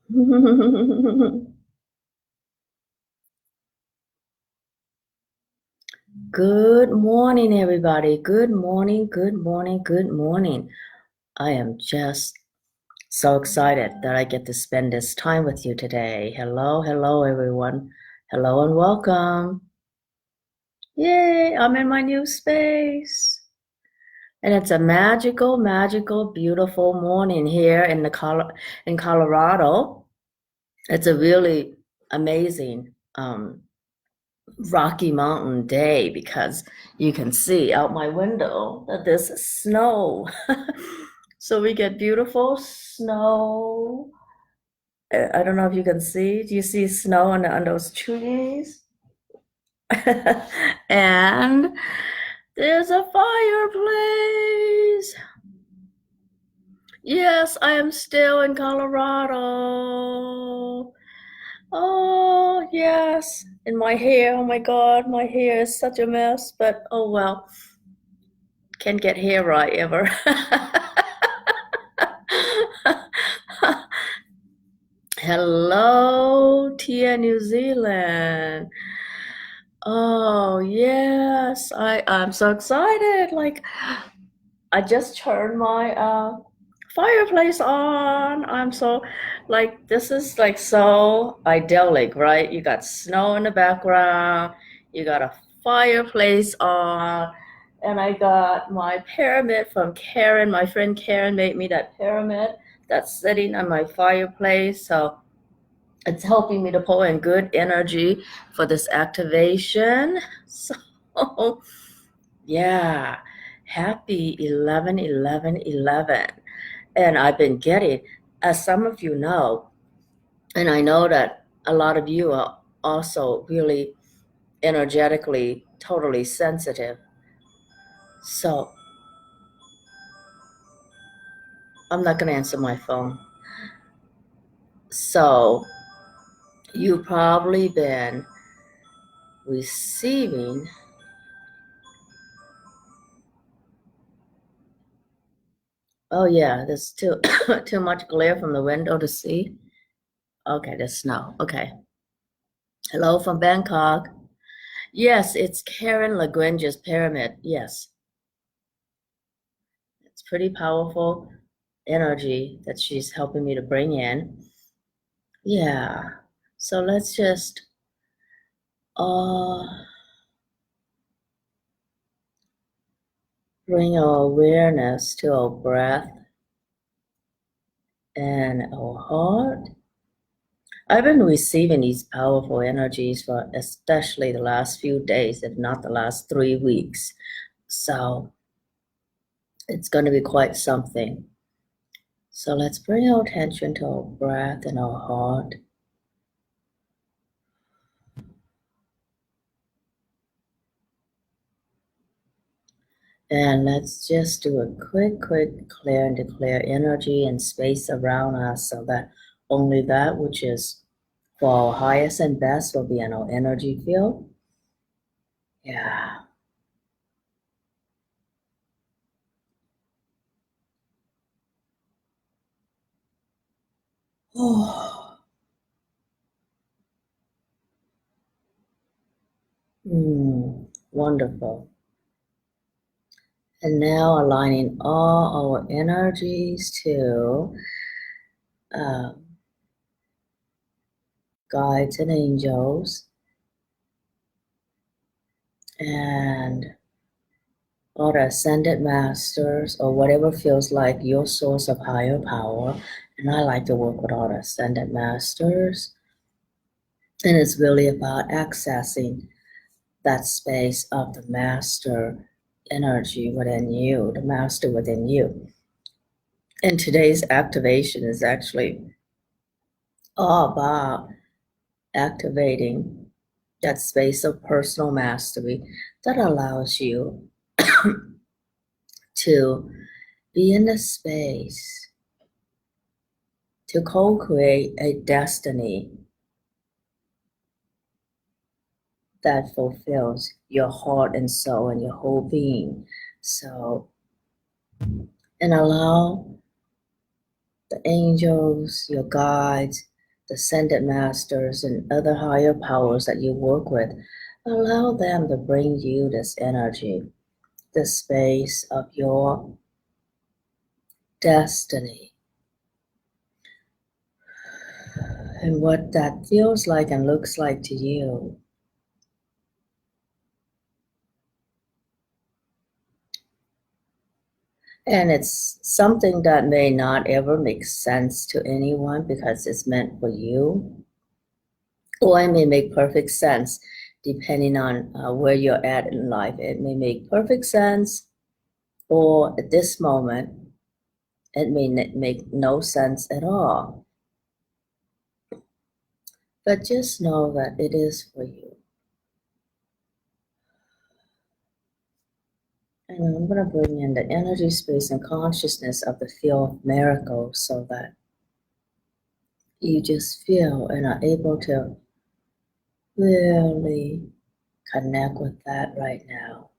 Good morning, everybody. Good morning, good morning, good morning. I am just so excited that I get to spend this time with you today. Hello, everyone. Hello and welcome. Yay, I'm in my new space. And it's a magical, beautiful morning here in Colorado. It's a really amazing Rocky Mountain day because you can see out my window that there's snow. So we get beautiful snow. I don't know if you can see. Do you see snow on those trees? And there's a fireplace. Yes, I am still in Colorado. Oh, yes. And my hair, oh my God, my hair is such a mess, but oh well. Can't get hair right ever. Hello, Tia, New Zealand. Oh, yes. I'm so excited. Like, I just turned my fireplace on. I'm so like this is like so idyllic, right? You got snow in the background, you got a fireplace on, and I got my pyramid from Karen. My friend Karen made me that pyramid that's sitting on my fireplace. So it's helping me to pull in good energy for this activation. So yeah, happy 11/11/11. And I've been getting, as some of you know, and I know that a lot of you are also really energetically totally sensitive. So I'm not going to answer my phone. So you've probably been receiving. Oh yeah, there's too too much glare from the window to see. Okay, there's snow. Okay. Hello from Bangkok. Yes, it's Karen Lagrange's pyramid. Yes, it's pretty powerful energy that she's helping me to bring in. Yeah. So let's just uh bring our awareness to our breath and our heart. I've been receiving these powerful energies for especially the last few days, if not the last 3 weeks. So it's going to be quite something. So let's bring our attention to our breath and our heart. And let's just do a quick clear and declare energy and space around us so that only that which is for our highest and best will be in our energy field. Yeah. Oh. Wonderful. And now aligning all our energies to uh, guides and angels and all the ascended masters or whatever feels like your source of higher power. And I like to work with all the ascended masters. And it's really about accessing that space of the master energy within you, the master within you. And today's activation is actually all about activating that space of personal mastery that allows you to be in the space to co-create a destiny that fulfills your heart and soul and your whole being. So, and allow the angels, your guides, the ascended masters and other higher powers that you work with, allow them to bring you this energy, the space of your destiny, and what that feels like and looks like to you. And it's something that may not ever make sense to anyone because it's meant for you, or it may make perfect sense depending on where you're at in life. It may make perfect sense, or at this moment, it may make no sense at all. But just know that it is for you. And I'm going to bring in the energy, space, and consciousness of the field of miracles so that you just feel and are able to really connect with that right now.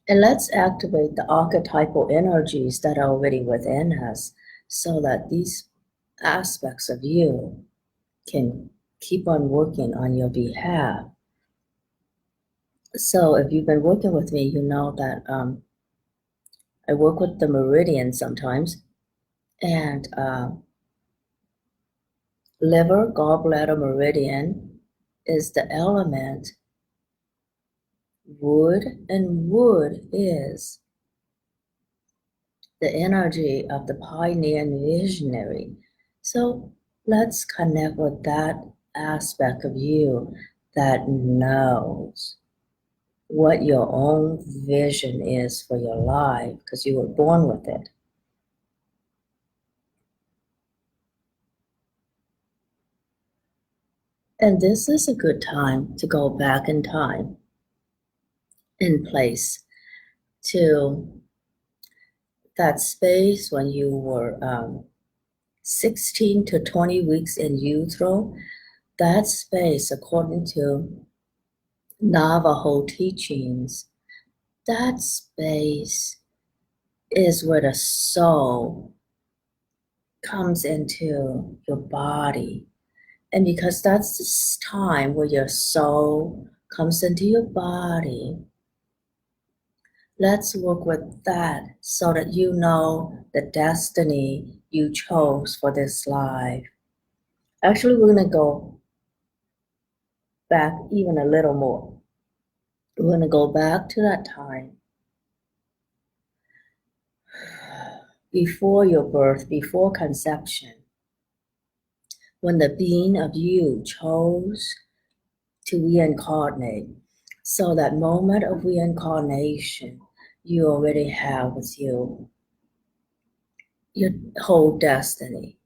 And let's activate the archetypal energies that are already within us so that these aspects of you can keep on working on your behalf. So if you've been working with me, you know that I work with the meridian sometimes, and liver gallbladder meridian is the element wood, and wood is the energy of the pioneer and visionary. So let's connect with that aspect of you that knows what your own vision is for your life because you were born with it. And this is a good time to go back in time, in place, to that space when you were 16 to 20 weeks in utero. That space, according to Navajo teachings, that space is where the soul comes into your body. And because that's this time where your soul comes into your body, let's work with that so that you know the destiny you chose for this life. Actually, we're going to go back even a little more. We're going to go back to that time before your birth, before conception, when the being of you chose to reincarnate. So that moment of reincarnation, you already have with you your whole destiny.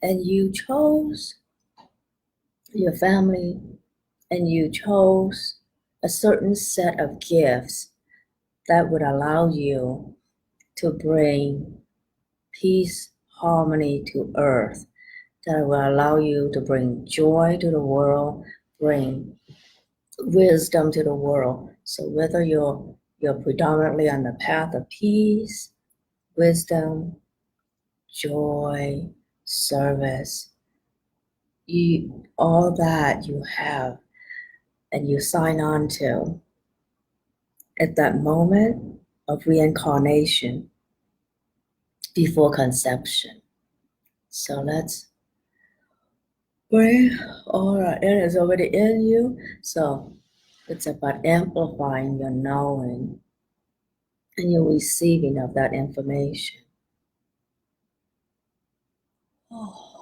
And you chose your family, and you chose a certain set of gifts that would allow you to bring peace, harmony to earth, that will allow you to bring joy to the world, bring wisdom to the world. So whether you're predominantly on the path of peace, wisdom, joy, service, all that you have and you sign on to at that moment of reincarnation before conception. So let's bring all our energy already in you. So it's about amplifying your knowing and your receiving of that information. Oh.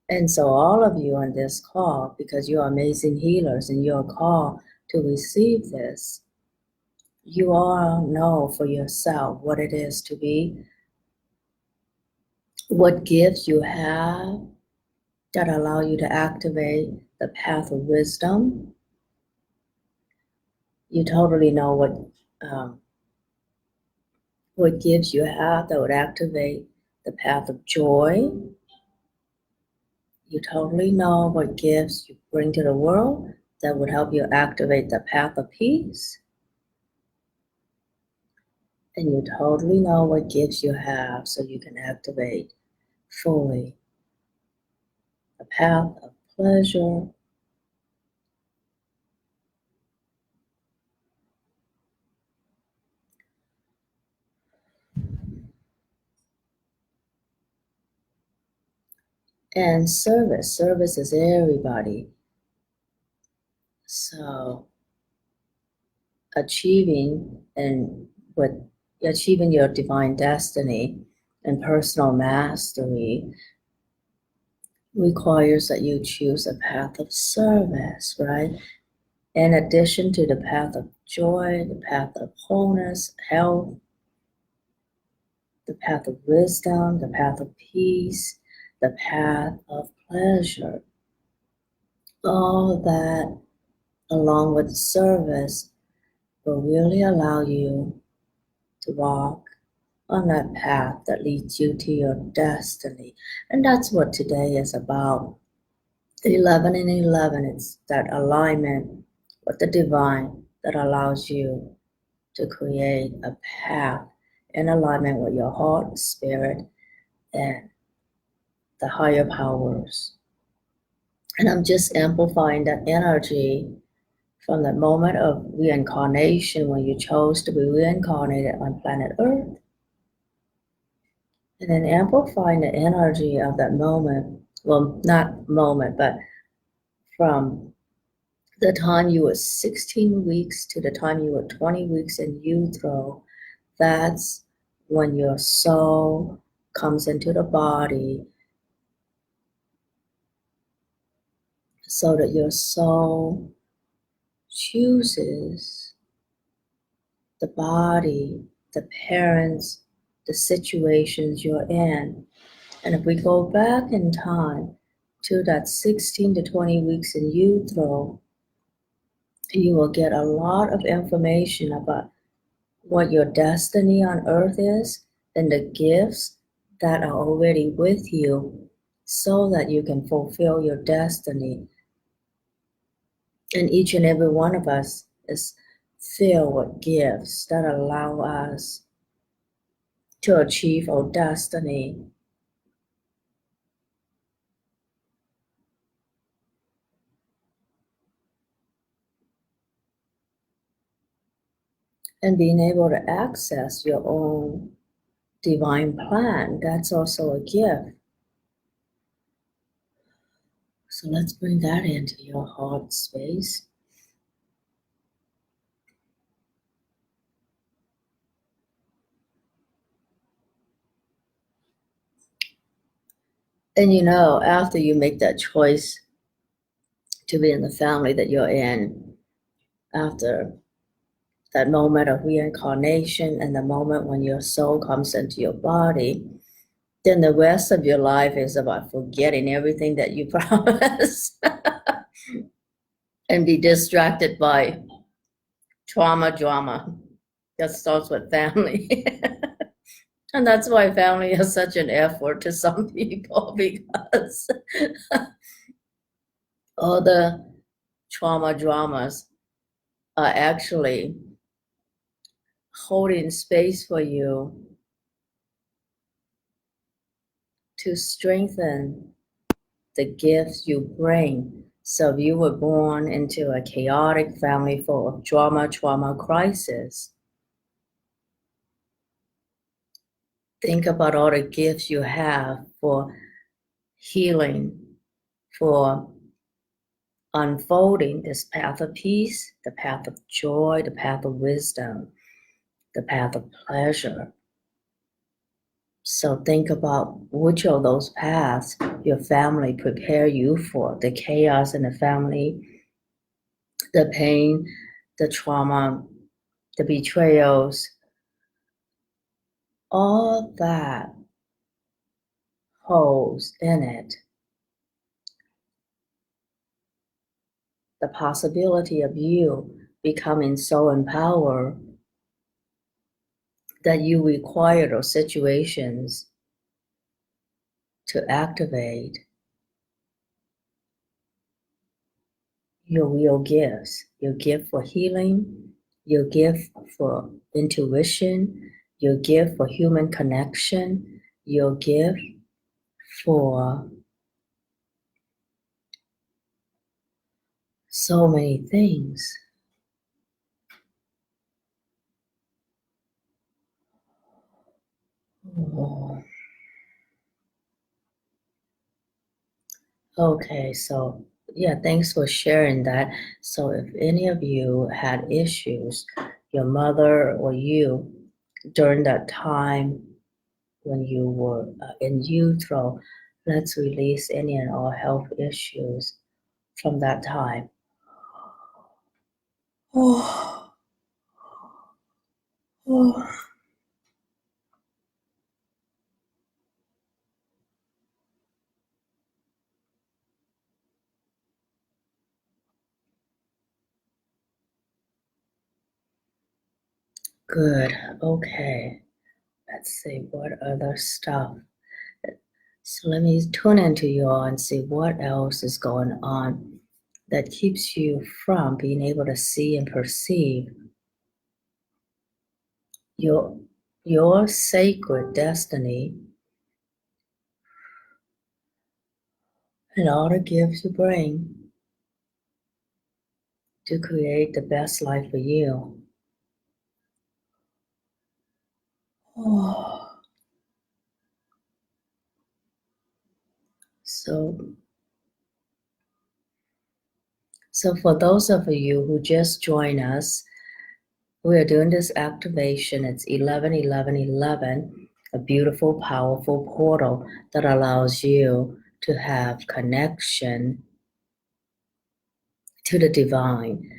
And so all of you on this call, because you're amazing healers and you're called to receive this, you all know for yourself what it is to be, what gifts you have that allow you to activate the path of wisdom. You totally know what gifts you have that would activate the path of joy. You totally know what gifts you bring to the world that would help you activate the path of peace. And you totally know what gifts you have so you can activate fully the path of pleasure and service. Service is everybody. So with achieving your divine destiny and personal mastery requires that you choose a path of service, right? In addition to the path of joy, the path of wholeness, health, the path of wisdom, the path of peace, the path of pleasure. All that, along with service, will really allow you to walk on that path that leads you to your destiny. And that's what today is about. 11 and 11, it's that alignment with the divine that allows you to create a path in alignment with your heart, spirit, and the higher powers. And I'm just amplifying that energy from the moment of reincarnation when you chose to be reincarnated on planet Earth. And then amplifying the energy of that moment, well, not moment, but from the time you were 16 weeks to the time you were 20 weeks in utero, that's when your soul comes into the body so that your soul chooses the body, the parents, the situations you're in. And if we go back in time to that 16 to 20 weeks in utero, you will get a lot of information about what your destiny on earth is and the gifts that are already with you so that you can fulfill your destiny. And each and every one of us is filled with gifts that allow us to achieve our destiny. And being able to access your own divine plan, that's also a gift. So let's bring that into your heart space. And after you make that choice to be in the family that you're in, after that moment of reincarnation and the moment when your soul comes into your body, then the rest of your life is about forgetting everything that you promised and be distracted by trauma drama that starts with family. And that's why family is such an effort to some people because all the trauma dramas are actually holding space for you to strengthen the gifts you bring. So if you were born into a chaotic family full of trauma crisis, think about all the gifts you have for healing, for unfolding this path of peace, the path of joy, the path of wisdom, the path of pleasure. So think about which of those paths your family prepare you for, the chaos in the family, the pain, the trauma, the betrayals, all that holds in it the possibility of you becoming so empowered that you require those situations to activate your real gifts, your gift for healing, your gift for intuition, your gift for human connection, your gift for so many things. Oh. Okay, so yeah, thanks for sharing that. So if any of you had issues, your mother or you, during that time when you were in utero, let's release any and all health issues from that time. Oh, oh, good. Okay, let's see what other stuff. So let me tune into you all and see what else is going on that keeps you from being able to see and perceive your your sacred destiny and all the gifts you bring to create the best life for you. Oh, so so for those of you who just join us, we are doing this activation. It's 11 11 11, a beautiful, powerful portal that allows you to have connection to the divine.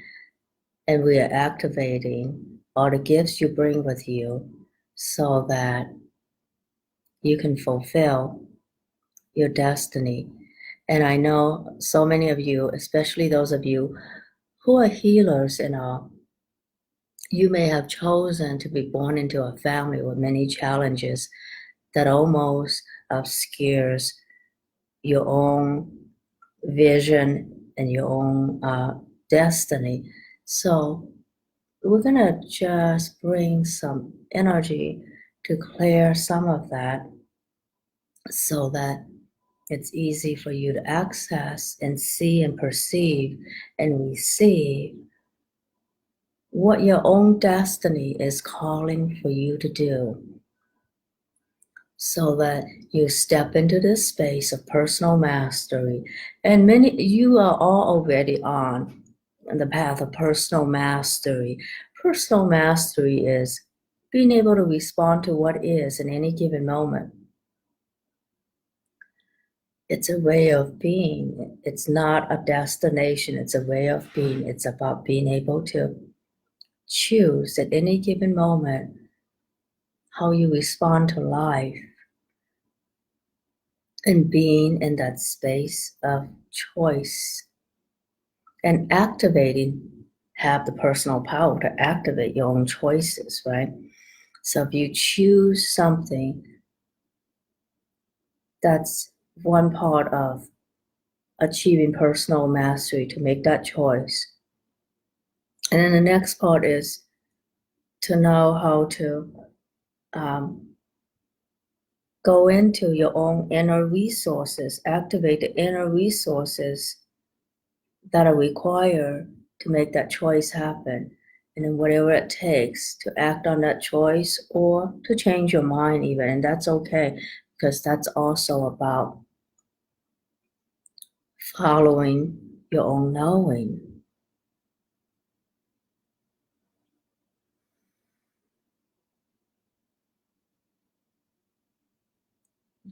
And we are activating all the gifts you bring with you so that you can fulfill your destiny. And I know so many of you, especially those of you who are healers and all, you may have chosen to be born into a family with many challenges that almost obscures your own vision and your own destiny. So we're going to just bring some energy to clear some of that so that it's easy for you to access and see and perceive and receive what your own destiny is calling for you to do, so that you step into this space of personal mastery. And many you are all already on the path of personal mastery. Personal mastery is being able to respond to what is in any given moment. It's a way of being. It's not a destination, it's a way of being. It's about being able to choose at any given moment how you respond to life and being in that space of choice and activating, have the personal power to activate your own choices, right? So if you choose something, that's one part of achieving personal mastery, to make that choice. And then the next part is to know how to um, go into your own inner resources, activate the inner resources that are required to make that choice happen. And then whatever it takes to act on that choice or to change your mind, even, and that's okay, because that's also about following your own knowing.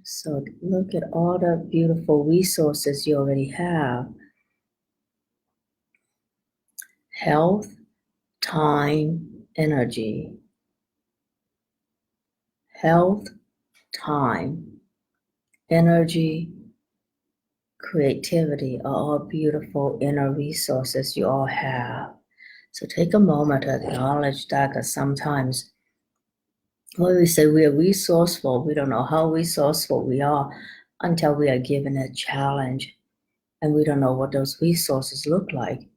So look at all the beautiful resources you already have: health, time, energy. Health, time, energy, creativity are all beautiful inner resources you all have. So take a moment to acknowledge that, because sometimes when we say we are resourceful, we don't know how resourceful we are until we are given a challenge. and we don't know what those resources look like.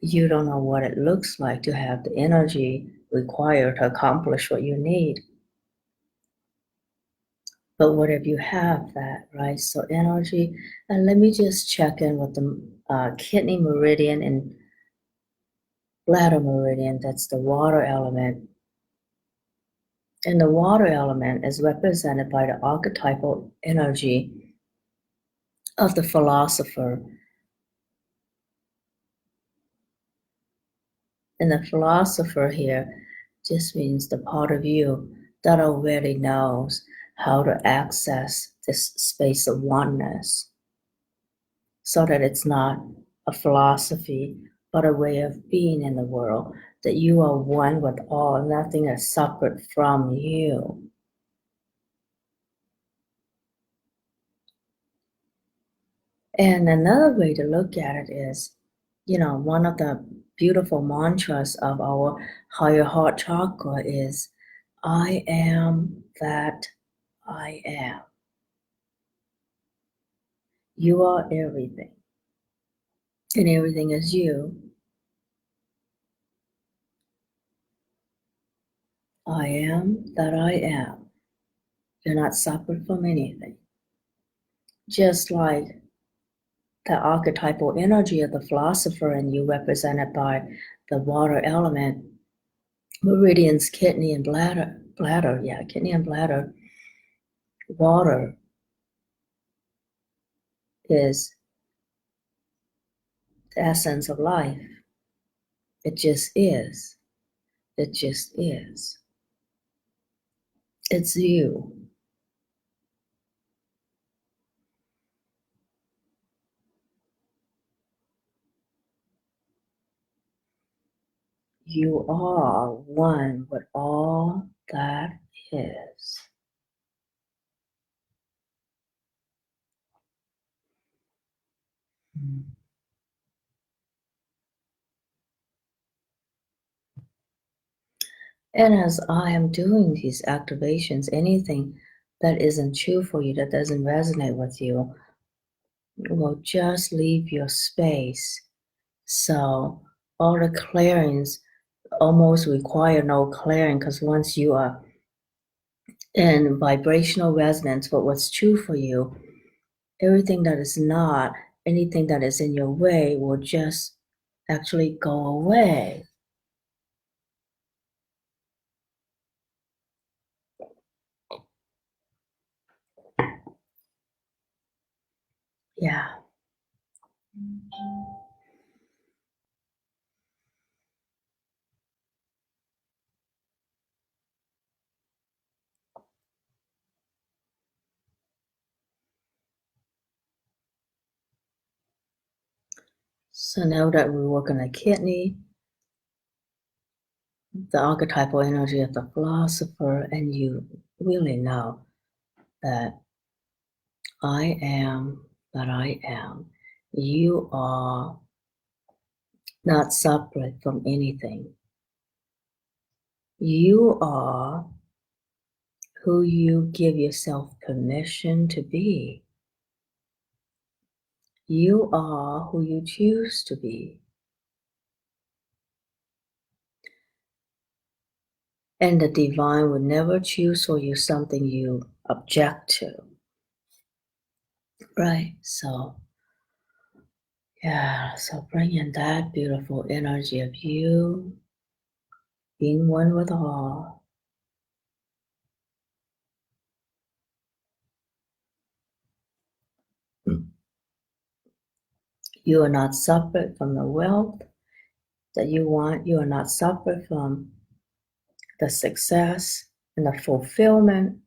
You don't know what it looks like to have the energy required to accomplish what you need. But what if you have that, right? So energy, and let me just check in with the kidney meridian and bladder meridian. That's the water element. And the water element is represented by the archetypal energy of the philosopher. And the philosopher here just means the part of you that already knows how to access this space of oneness, so that it's not a philosophy, but a way of being in the world, that you are one with all, nothing is separate from you. And another way to look at it is, one of the beautiful mantras of our higher heart chakra is, I am that I am. You are everything, and everything is you. I am that I am. You're not separate from anything. Just like the archetypal energy of the philosopher and you represented by the water element, meridians, kidney and bladder, kidney and bladder. Water is the essence of life. It just is. It just is. It's you. You are one with all that is. And as I am doing these activations, anything that isn't true for you, that doesn't resonate with you, will just leave your space. So all the clearings almost require no clearing, because once you are in vibrational resonance with what's true for you, everything that is not, anything that is in your way will just actually go away. Yeah. So now that we work on the kidney, the archetypal energy of the philosopher, and you really know that I am that I am. You are not separate from anything. You are who you give yourself permission to be. You are who you choose to be. And the divine would never choose for you something you object to. Right? So, yeah, so bring in that beautiful energy of you being one with all. You are not separate from the wealth that you want. You are not separate from the success and the fulfillment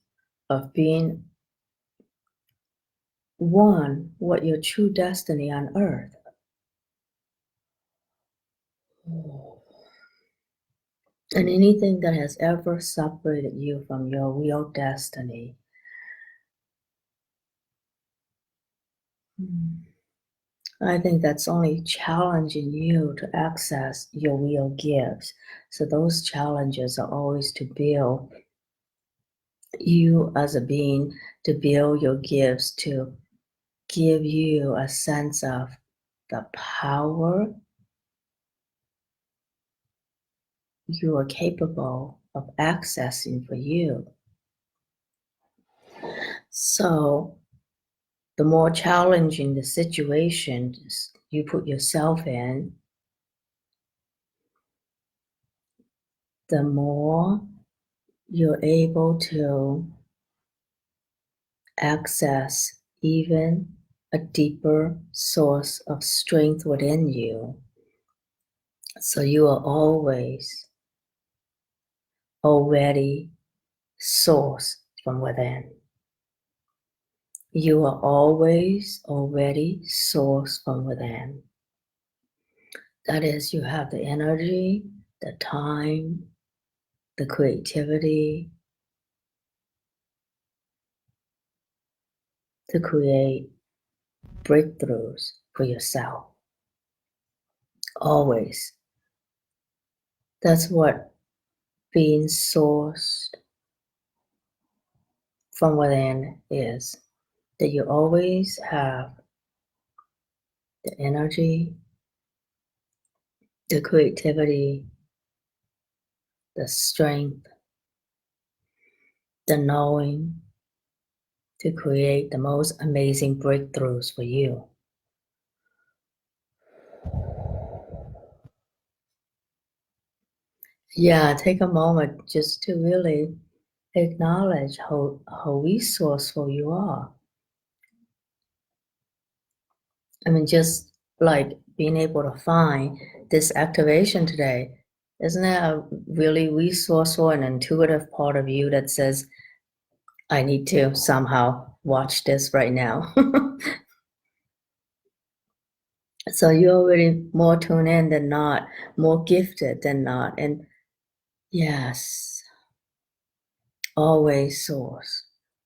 of being one with your true destiny on earth. And anything that has ever separated you from your real destiny, I think that's only challenging you to access your real gifts. So those challenges are always to build you as a being, to build your gifts, to give you a sense of the power you are capable of accessing for you. So the more challenging the situations you put yourself in, the more you're able to access even a deeper source of strength within you. So you are already sourced from within. You are always already sourced from within. That is, you have the energy, the time, the creativity to create breakthroughs for yourself. Always. That's what being sourced from within is. That you always have the energy, the creativity, the strength, the knowing to create the most amazing breakthroughs for you. Yeah, take a moment just to really acknowledge how resourceful you are. I mean, just like being able to find this activation today, isn't it a really resourceful and intuitive part of you that says, I need to somehow watch this right now? So you're already more tuned in than not, more gifted than not. And yes, always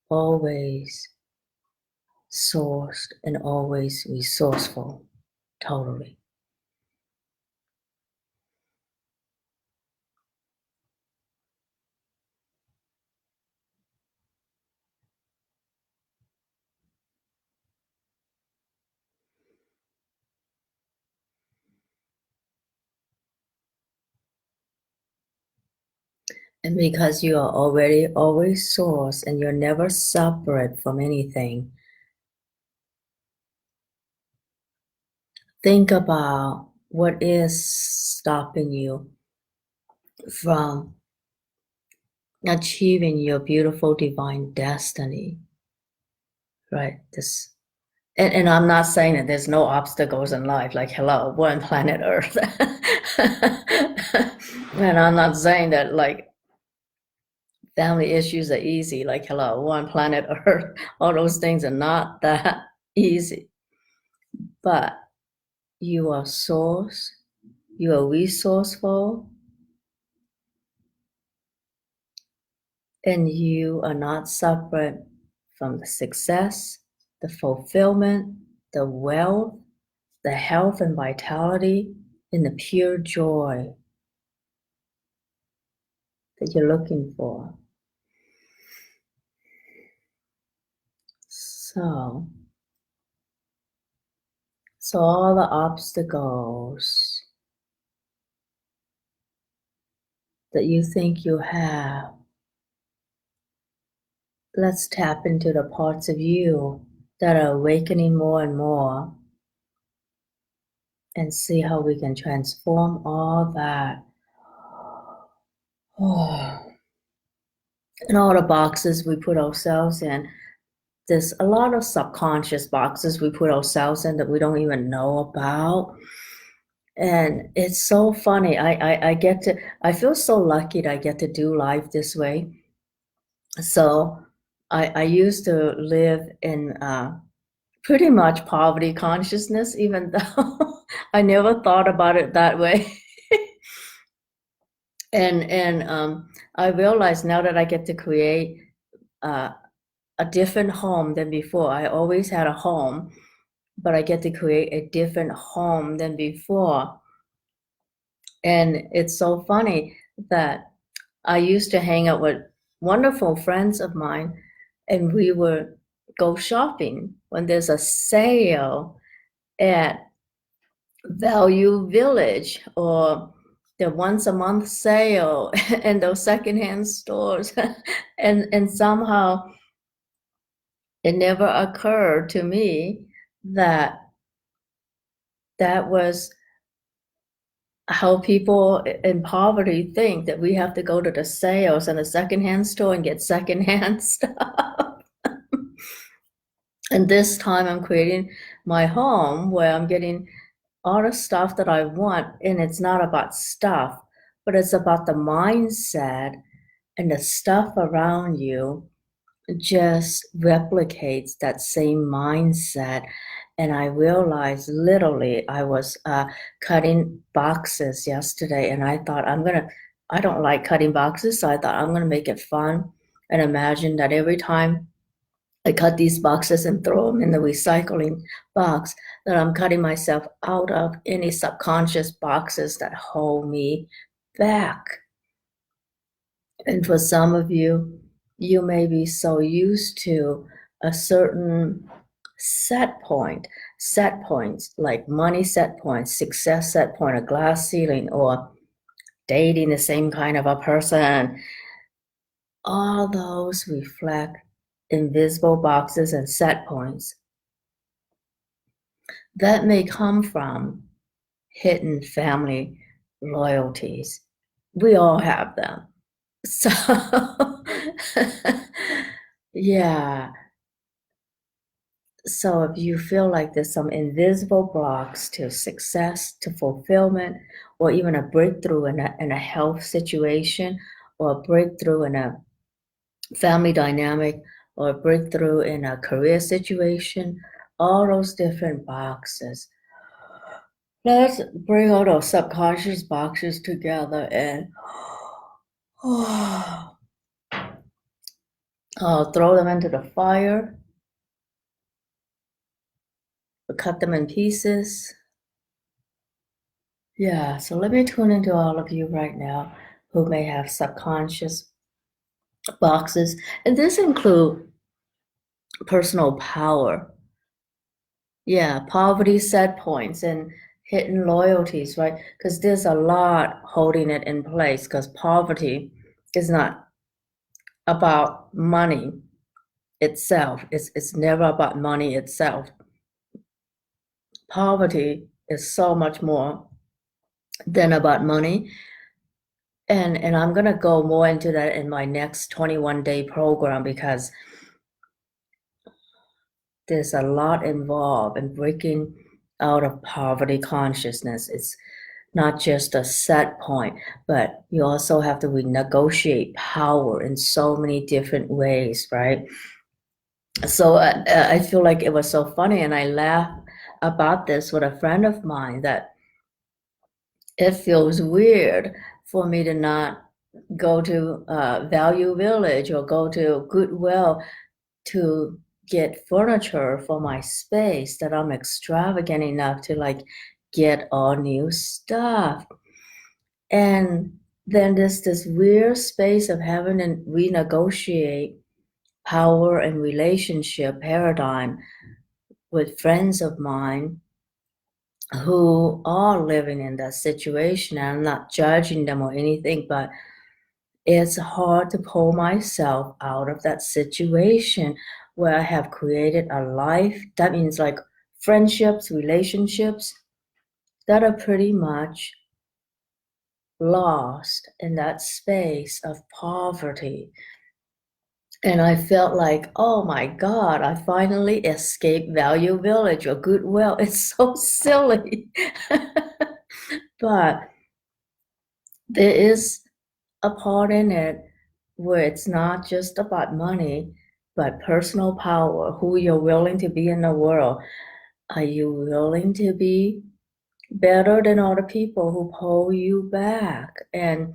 always sourced, and always resourceful. Totally. And because you are already always source and you're never separate from anything, think about what is stopping you from achieving your beautiful divine destiny, right? And I'm not saying that there's no obstacles in life, like, hello, we're on planet Earth. And I'm not saying that, like, family issues are easy, like, hello, we're on planet Earth. All those things are not that easy. But you are source, you are resourceful, and you are not separate from the success, the fulfillment, the wealth, the health and vitality, and the pure joy that you're looking for. So all the obstacles that you think you have, let's tap into the parts of you that are awakening more and more and see how we can transform all that. And all the boxes we put ourselves in. There's a lot of subconscious boxes we put ourselves in that we don't even know about. And it's so funny. I feel so lucky that I get to do life this way. So I used to live in pretty much poverty consciousness, even though I never thought about it that way. And I realize now that I get to create a different home than before. I always had a home, but I get to create a different home than before. And it's so funny that I used to hang out with wonderful friends of mine, and we would go shopping when there's a sale at Value Village or the once a month sale and those secondhand stores. And somehow it never occurred to me that that was how people in poverty think, that we have to go to the sales and the secondhand store and get secondhand stuff. And this time I'm creating my home where I'm getting all the stuff that I want, and it's not about stuff, but it's about the mindset, and the stuff around you just replicates that same mindset. And I realized, literally, I was cutting boxes yesterday, and I thought, I don't like cutting boxes, so I thought I'm gonna make it fun and imagine that every time I cut these boxes and throw them in the recycling box, that I'm cutting myself out of any subconscious boxes that hold me back. And for some of you, you may be so used to a certain set points like money set points, success set point, a glass ceiling, or dating the same kind of a person. All those reflect invisible boxes and set points that may come from hidden family loyalties. We all have them. So, yeah. So if you feel like there's some invisible blocks to success, to fulfillment, or even a breakthrough in a health situation, or a breakthrough in a family dynamic, or a breakthrough in a career situation, all those different boxes. Let's bring all those subconscious boxes together and throw them into the fire, cut them in pieces. Yeah, so let me tune into all of you right now who may have subconscious boxes, and this include personal power. Yeah, poverty set points and hidden loyalties, right? Because there's a lot holding it in place, because poverty is not about money itself. It's never about money itself. Poverty is so much more than about money. And I'm gonna go more into that in my next 21-day program, because there's a lot involved in breaking out of poverty consciousness. It's not just a set point, but you also have to renegotiate power in so many different ways, right? So I feel like it was so funny, and I laughed about this with a friend of mine, that it feels weird for me to not go to Value Village or go to Goodwill to get furniture for my space, that I'm extravagant enough to like get all new stuff. And then there's this weird space of having to renegotiate power and relationship paradigm with friends of mine who are living in that situation. And I'm not judging them or anything, but it's hard to pull myself out of that situation where I have created a life. That means like friendships, relationships that are pretty much lost in that space of poverty. And I felt like, oh my God, I finally escaped Value Village or Goodwill. It's so silly. But there is a part in it where it's not just about money, but personal power, who you're willing to be in the world. Are you willing to be better than other people who pull you back? And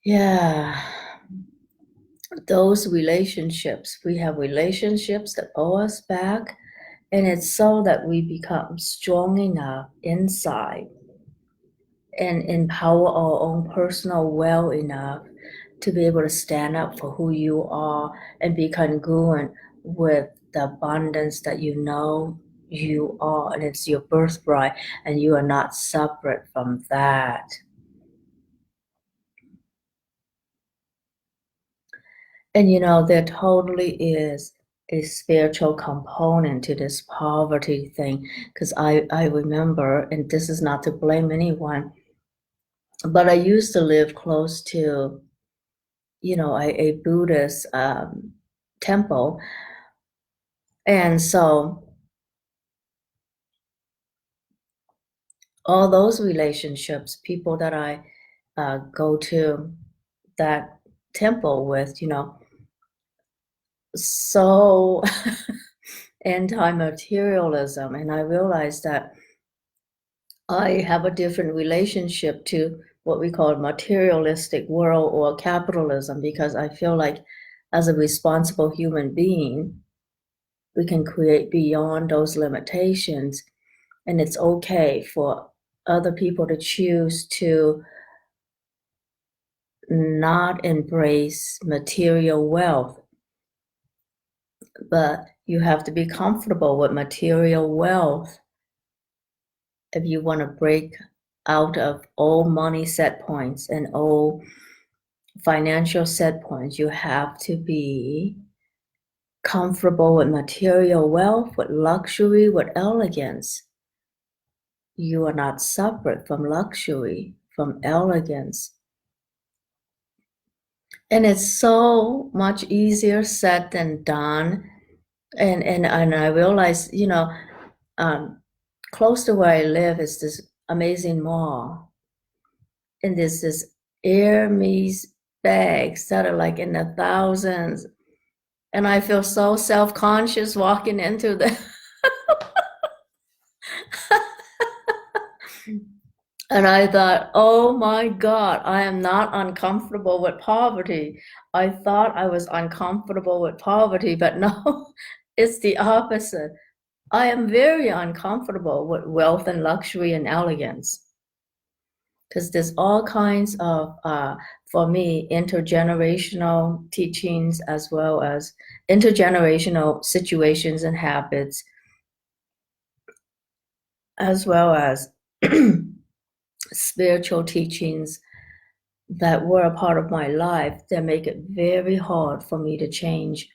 yeah, those relationships, we have relationships that pull us back, and it's so that we become strong enough inside and empower our own personal well enough to be able to stand up for who you are and be congruent with the abundance that you know you are, and it's your birthright, and you are not separate from that. And there totally is a spiritual component to this poverty thing, because I remember, and this is not to blame anyone, but I used to live close to, a Buddhist temple. And so all those relationships, people that I go to that temple with, so anti-materialism. And I realized that I have a different relationship to what we call materialistic world or capitalism, because I feel like as a responsible human being, we can create beyond those limitations. And it's okay for other people to choose to not embrace material wealth, but you have to be comfortable with material wealth if you want to break out of old money set points and old financial set points. You have to be comfortable with material wealth, with luxury, with elegance. You are not separate from luxury, from elegance. And it's so much easier said than done. And I realized, close to where I live is this amazing mall. And there's this Hermes bags that are like in the thousands. And I feel so self-conscious walking into the and I thought, oh my God, I am not uncomfortable with poverty. I thought I was uncomfortable with poverty, but no, it's the opposite. I am very uncomfortable with wealth and luxury and elegance, because there's all kinds of, for me, intergenerational teachings, as well as intergenerational situations and habits, as well as spiritual teachings that were a part of my life that make it very hard for me to change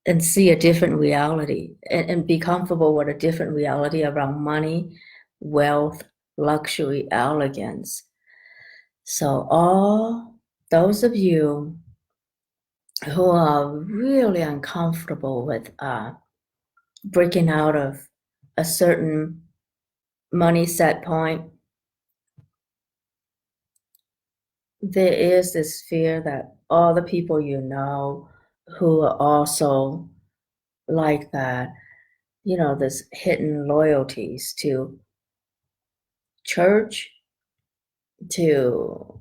and see a different reality, and be comfortable with a different reality around money, wealth, luxury, elegance. So all those of you who are really uncomfortable with breaking out of a certain money set point, there is this fear that all the people you know who are also like that, this hidden loyalties to church, to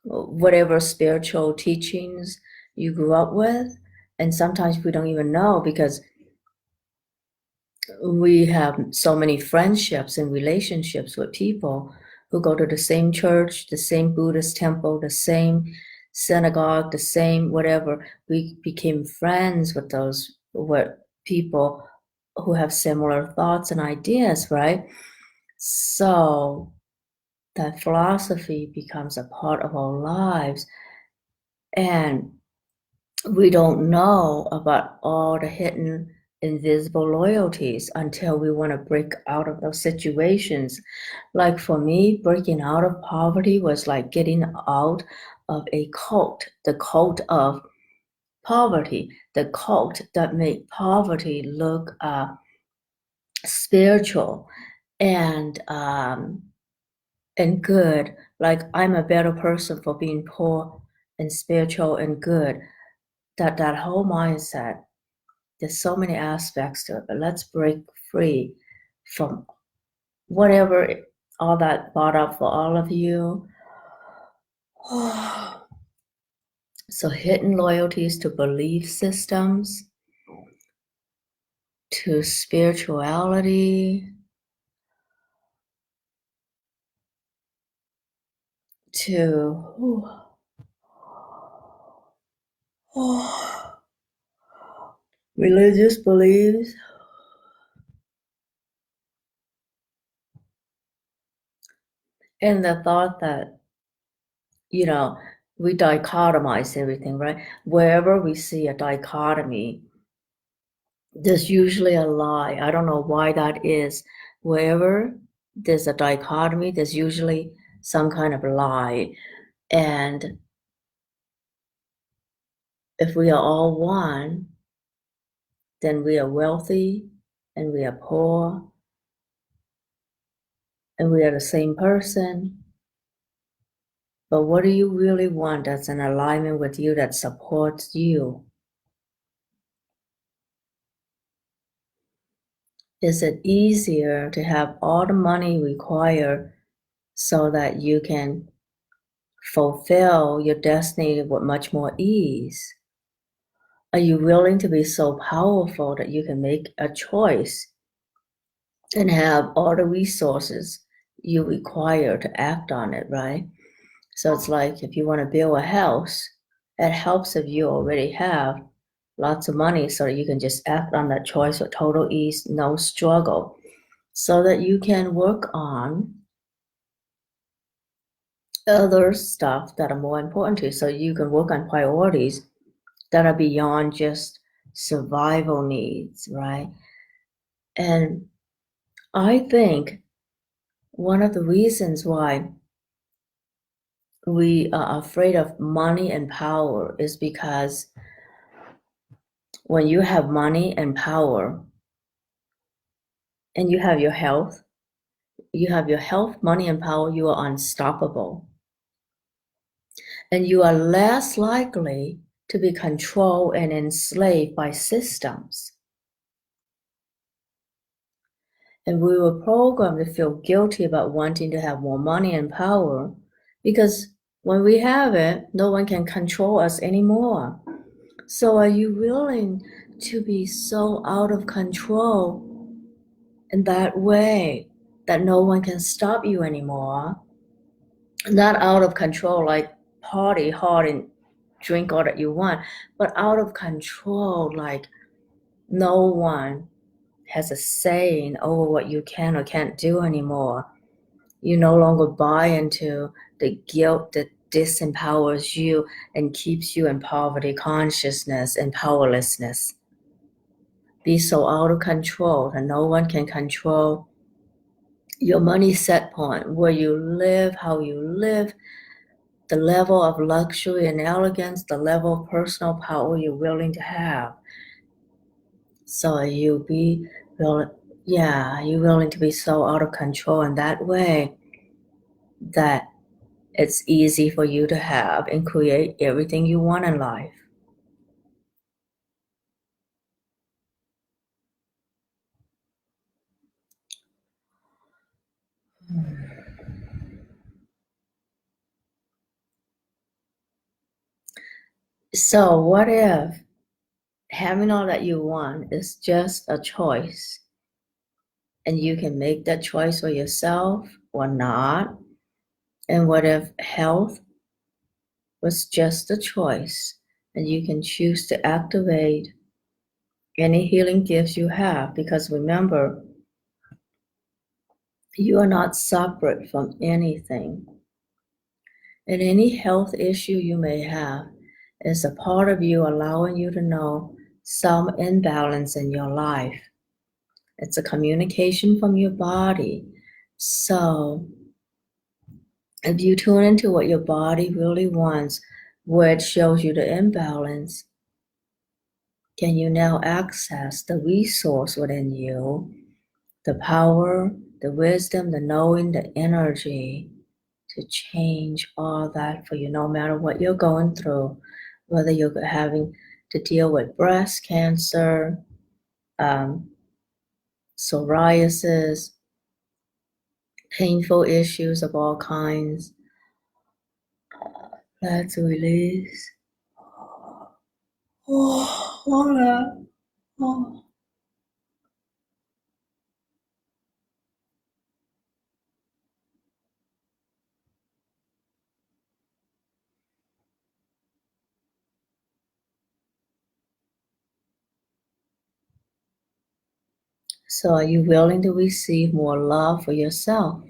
whatever spiritual teachings you grew up with. And sometimes we don't even know, because we have so many friendships and relationships with people who go to the same church, the same Buddhist temple, the same synagogue, the same whatever. We became friends with those people who have similar thoughts and ideas, right? So that philosophy becomes a part of our lives, and we don't know about all the hidden invisible loyalties until we want to break out of those situations. Like for me, breaking out of poverty was like getting out of a cult, the cult of poverty, the cult that made poverty look spiritual and good. Like I'm a better person for being poor and spiritual and good. That whole mindset, there's so many aspects to it, but let's break free from whatever all that brought up for all of you. So hidden loyalties to belief systems, to spirituality, to religious beliefs, and the thought that, you know, we dichotomize everything, right? Wherever we see a dichotomy, there's usually a lie. I don't know why that is. Wherever there's a dichotomy, there's usually some kind of lie. And if we are all one, then we are wealthy and we are poor and we are the same person. But what do you really want that's in alignment with you, that supports you? Is it easier to have all the money required so that you can fulfill your destiny with much more ease? Are you willing to be so powerful that you can make a choice and have all the resources you require to act on it, right? So it's like if you want to build a house, it helps if you already have lots of money so that you can just act on that choice with total ease, no struggle, so that you can work on other stuff that are more important to you. So you can work on priorities that are beyond just survival needs, right? And I think one of the reasons why we are afraid of money and power is because when you have money and power and you have your health, money, and power, you are unstoppable. And you are less likely to be controlled and enslaved by systems. And we were programmed to feel guilty about wanting to have more money and power because when we have it, no one can control us anymore. So, are you willing to be so out of control in that way that no one can stop you anymore? Not out of control, like party hard and drink all that you want, but out of control, like no one has a say over what you can or can't do anymore. You no longer buy into the guilt that disempowers you and keeps you in poverty consciousness and powerlessness. Be so out of control that no one can control your money set point, where you live, how you live, the level of luxury and elegance, the level of personal power you're willing to have. So you're willing to be so out of control in that way that it's easy for you to have and create everything you want in life. So what if having all that you want is just a choice and you can make that choice for yourself or not? And what if health was just a choice and you can choose to activate any healing gifts you have? Because remember, you are not separate from anything. And any health issue you may have is a part of you allowing you to know some imbalance in your life. It's a communication from your body. So if you tune into what your body really wants, where it shows you the imbalance, can you now access the resource within you, the power, the wisdom, the knowing, the energy to change all that for you, no matter what you're going through, whether you're having to deal with breast cancer, um, psoriasis, painful issues of all kinds. Let's release. Oh, hold on. Oh. So are you willing to receive more love for yourself?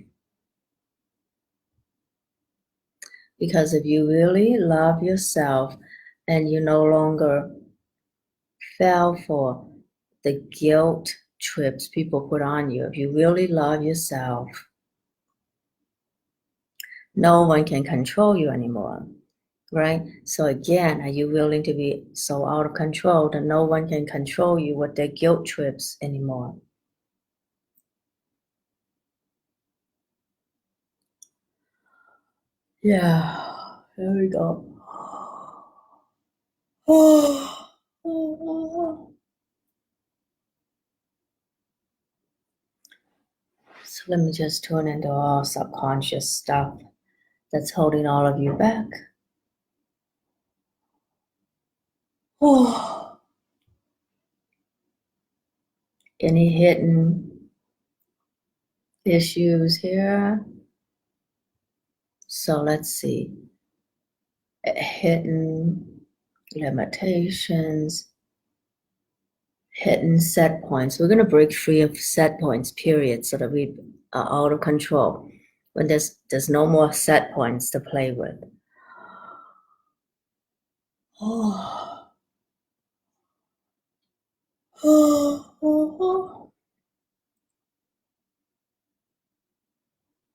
Because if you really love yourself and you no longer fell for the guilt trips people put on you, if you really love yourself, no one can control you anymore, right? So again, are you willing to be so out of control that no one can control you with their guilt trips anymore? Yeah, here we go. So let me just tune into all subconscious stuff that's holding all of you back. Any hidden issues here? So let's see. Hidden limitations, hidden set points. We're going to break free of set points, period, so that we are out of control. When there's no more set points to play with.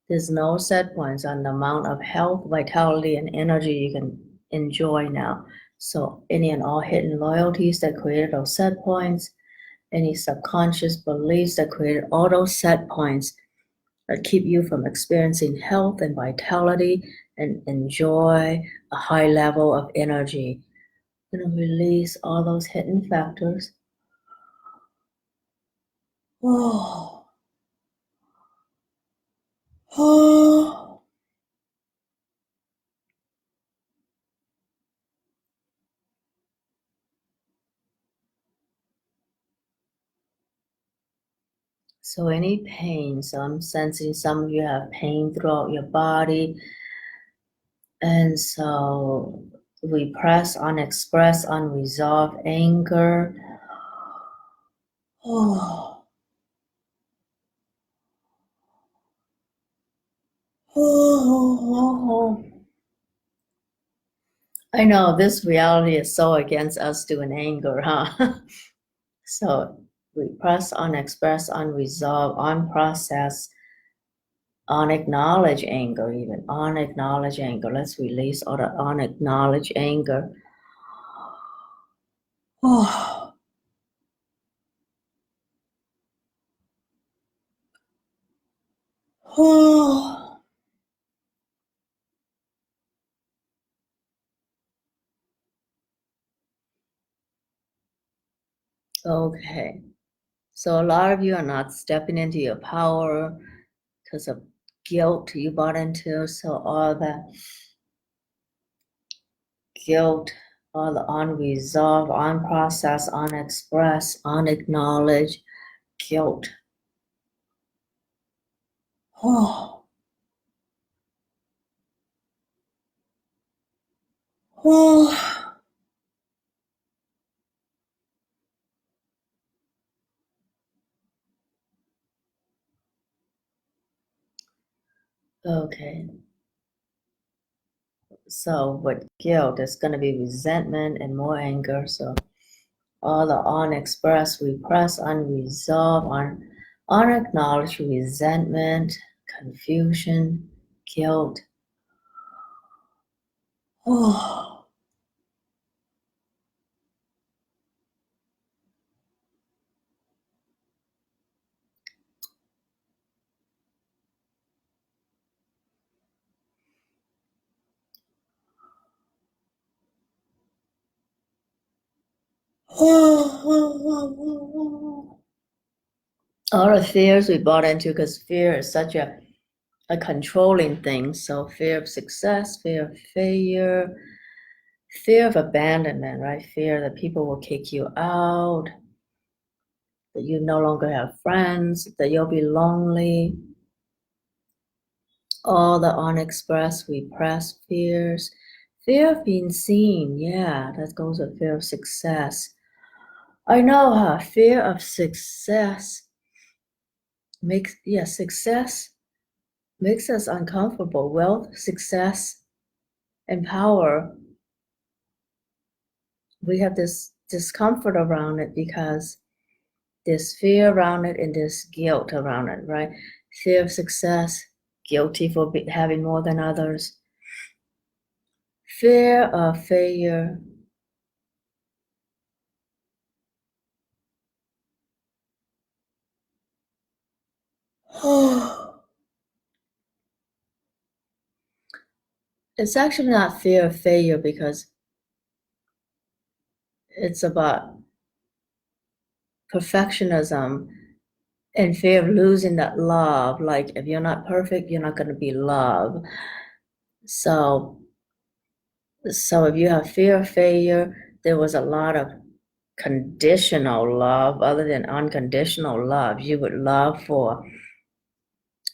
There's no set points on the amount of health, vitality, and energy you can enjoy now. So any and all hidden loyalties that created those set points, any subconscious beliefs that created all those set points that keep you from experiencing health and vitality and enjoy a high level of energy. You're going to release all those hidden factors. Oh. Oh. So any pain, so I'm sensing some of you have pain throughout your body. And so repress, unexpressed, unresolved anger. Oh. Oh. I know this reality is so against us doing anger, huh? So repress, unexpressed, unresolved, unprocessed, unacknowledged anger, even unacknowledged anger. Let's release all the unacknowledged anger. Oh. Oh. Okay. So a lot of you are not stepping into your power because of guilt you bought into. So all that guilt, all the unresolved, unprocessed, unexpressed, unacknowledged guilt. Oh. Oh. Okay. So with guilt, there's going to be resentment and more anger. So all the unexpressed, repressed, unresolved, unacknowledged resentment, confusion, guilt. Oh. All the fears we bought into, because fear is such a controlling thing. So fear of success, fear of failure, fear of abandonment, right? Fear that people will kick you out, that you no longer have friends, that you'll be lonely. All the unexpressed, repressed fears. Fear of being seen, yeah, that goes with fear of success. I know, huh? Fear of success. success makes us uncomfortable. Wealth, success, and power, we have this discomfort around it because there's fear around it and there's guilt around it, right? Fear of success, guilty for having more than others. Fear of failure. It's actually not fear of failure because it's about perfectionism and fear of losing that love. Like if you're not perfect, you're not going to be loved. So if you have fear of failure, there was a lot of conditional love other than unconditional love. You would love for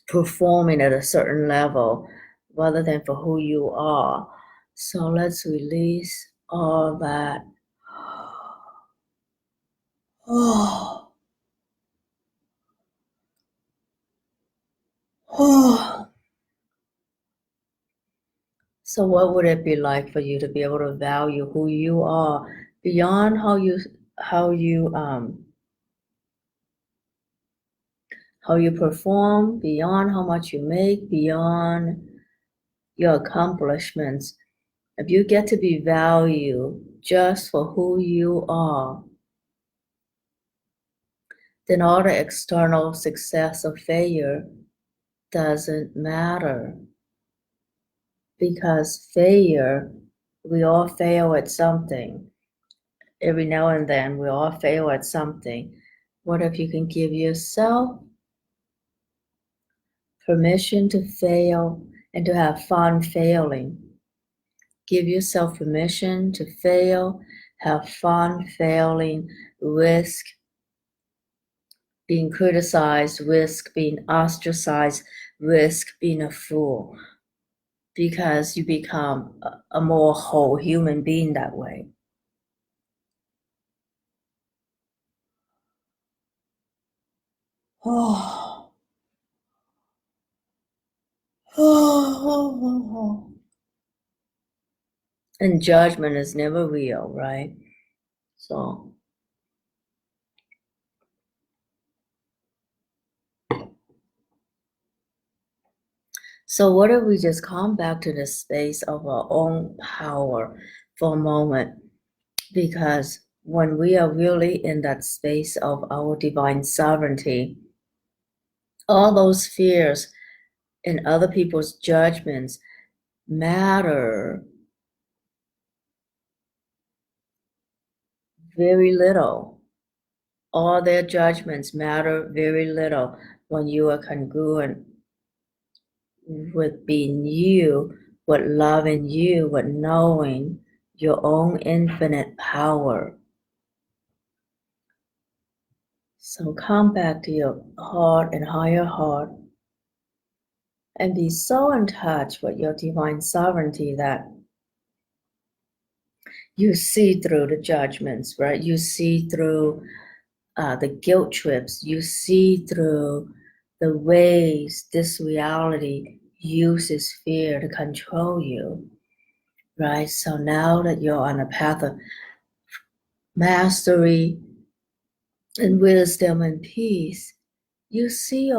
performing at a certain level rather than for who you are. So let's release all that. Oh, oh. So what would it be like for you to be able to value who you are beyond how you um how you perform, beyond how much you make, beyond your accomplishments? If you get to be valued just for who you are, then all the external success or failure doesn't matter. Because failure, we all fail at something. Every now and then, we all fail at something. What if you can give yourself permission to fail and to have fun failing? Give yourself permission to fail, have fun failing, risk being criticized, risk being ostracized, risk being a fool, because you become a more whole human being that way. Oh, oh. And judgment is never real, right? So, what if we just come back to the space of our own power for a moment? Because when we are really in that space of our divine sovereignty, all those fears and other people's judgments matter very little. All their judgments matter very little when you are congruent with being you, with loving you, with knowing your own infinite power. So come back to your heart and higher heart and be so in touch with your divine sovereignty that you see through the judgments, right? You see through the guilt trips. You see through the ways this reality uses fear to control you, right? So now that you're on a path of mastery and wisdom and peace, you see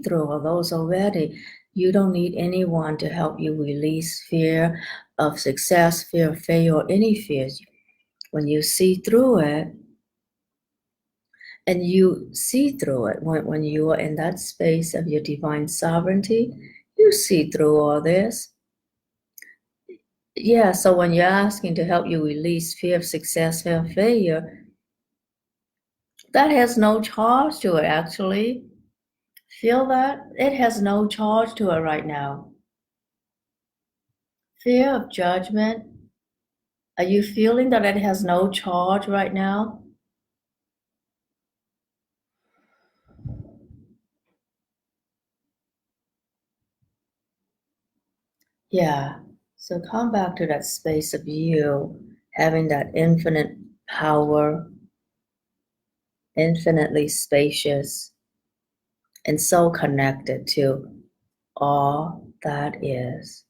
through all those already. You don't need anyone to help you release fear of success, fear of failure, or any fears. When you see through it, and you see through it when you are in that space of your divine sovereignty, you see through all this. Yeah, so when you're asking to help you release fear of success, fear of failure, that has no charge to it, actually. Feel that? It has no charge to it right now. Fear of judgment, are you feeling that it has no charge right now? Yeah. So come back to that space of you having that infinite power, infinitely spacious, and so connected to all that is.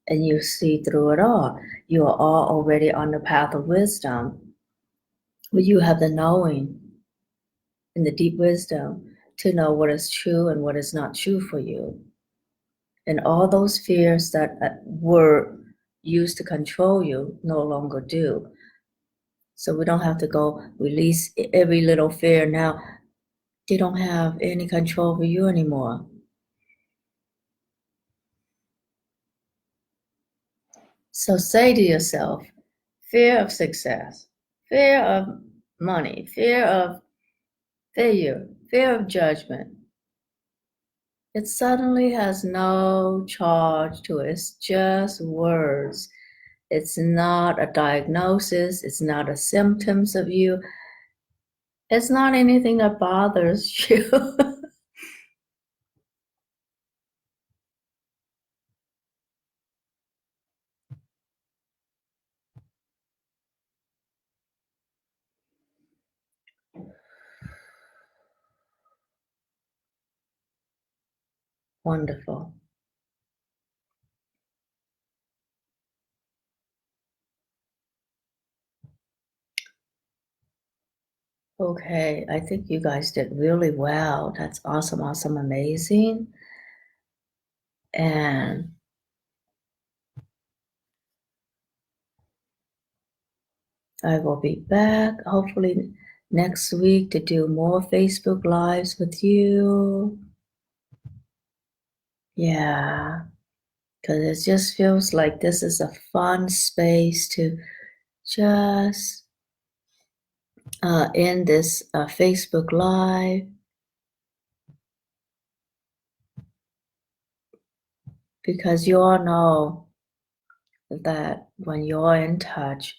And you see through it all. You are all already on the path of wisdom. But you have the knowing and the deep wisdom to know what is true and what is not true for you. And all those fears that were used to control you no longer do. So we don't have to go release every little fear now. They don't have any control over you anymore. So say to yourself, fear of success, fear of money, fear of failure, fear of judgment. It suddenly has no charge to it. It's just words. It's not a diagnosis. It's not a symptoms of you. It's not anything that bothers you. Wonderful. Okay, I think you guys did really well. That's awesome, awesome, amazing. And I will be back hopefully next week to do more Facebook Lives with you. Yeah, because it just feels like this is a fun space to just end this Facebook Live, because you all know that when you're in touch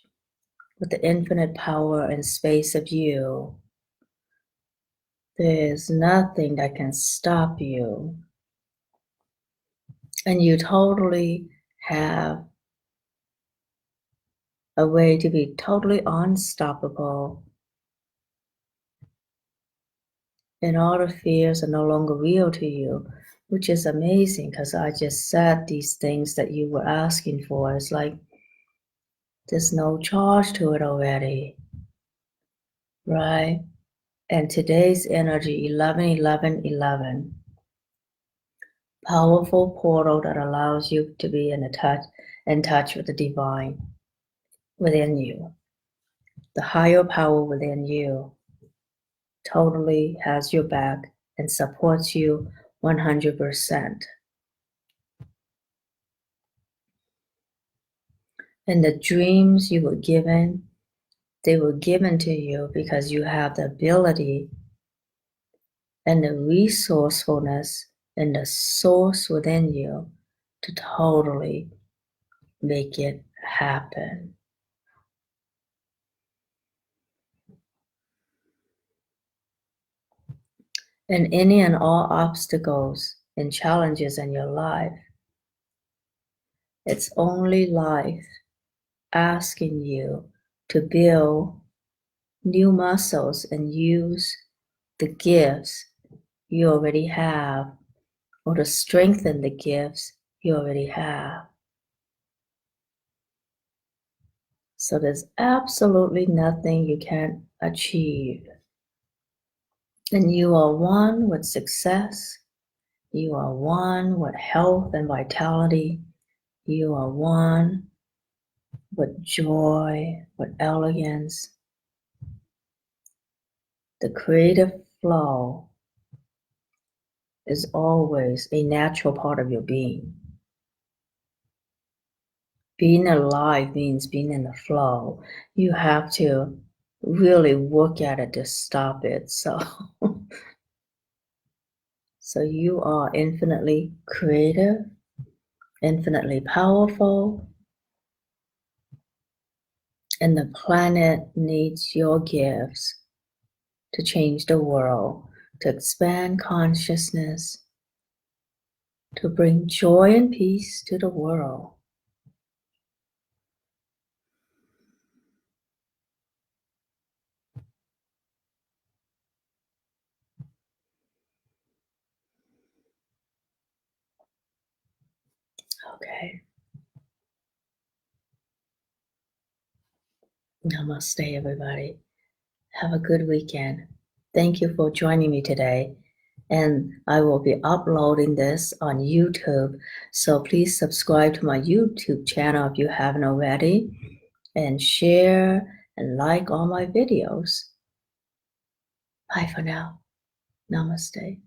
with the infinite power and space of you, there's nothing that can stop you. And you totally have a way to be totally unstoppable. And all the fears are no longer real to you, which is amazing because I just said these things that you were asking for. It's like there's no charge to it already, right? And today's energy, 11, 11, 11, powerful portal that allows you to be in touch with the divine within you. The higher power within you totally has your back and supports you 100%. And the dreams you were given, they were given to you because you have the ability and the resourcefulness and the source within you to totally make it happen. And any and all obstacles and challenges in your life, it's only life asking you to build new muscles and use the gifts you already have, or to strengthen the gifts you already have. So there's absolutely nothing you can't achieve. And you are one with success. You are one with health and vitality. You are one with joy, with elegance. The creative flow is always a natural part of your being. Being alive means being in the flow. You have to really work at it to stop it. So, so you are infinitely creative, infinitely powerful, and the planet needs your gifts to change the world, to expand consciousness, to bring joy and peace to the world. Okay. Namaste, everybody. Have a good weekend. Thank you for joining me today. And I will be uploading this on YouTube. So please subscribe to my YouTube channel if you haven't already, and share and like all my videos. Bye for now. Namaste.